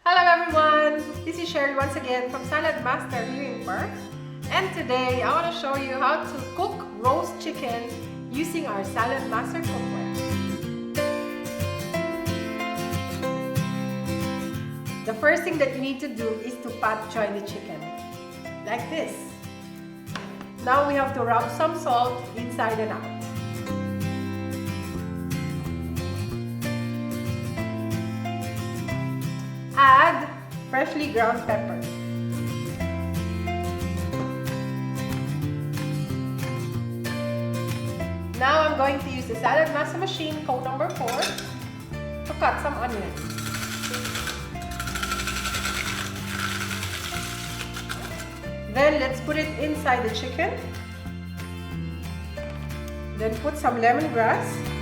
Hello everyone! This is Cheryl once again from Saladmaster here in Perth. And today I want to show you how to cook roast chicken using our Saladmaster cookware. The first thing that you need to do is to pat join the chicken, like this. Now we have to rub some salt inside and out. Add freshly ground pepper. Now I'm going to use the Saladmaster machine, code number 4, to cut some onions. Then let's put it inside the chicken. Then put some lemongrass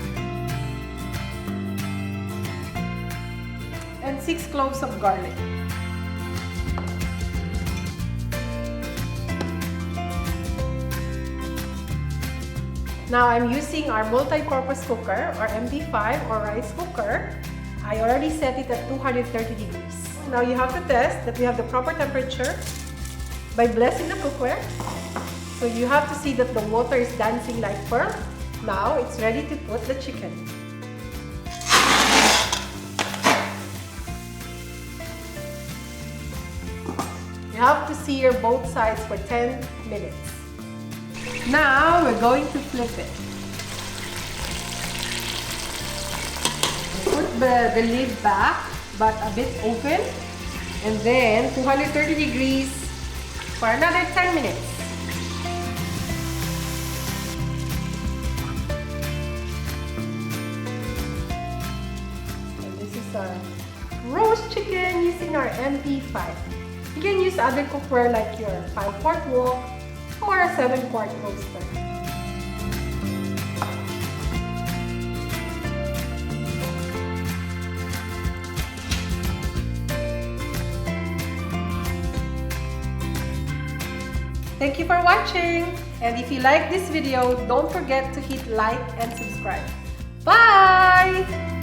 and 6 cloves of garlic. Now I'm using our multi-purpose cooker or MP5 or rice cooker. I already set it at 230 degrees. Now you have to test that we have the proper temperature by blessing the cookware. So you have to see that the water is dancing like pearl. Now it's ready to put the chicken. You have to sear both sides for 10 minutes. Now we're going to flip it. Put the lid back but a bit open, and then 230 degrees for another 10 minutes. And this is our roast chicken using our MP5. You can use other cookware like your 5-quart wok or a 7-quart roaster. Thank you for watching! And if you like this video, don't forget to hit like and subscribe. Bye!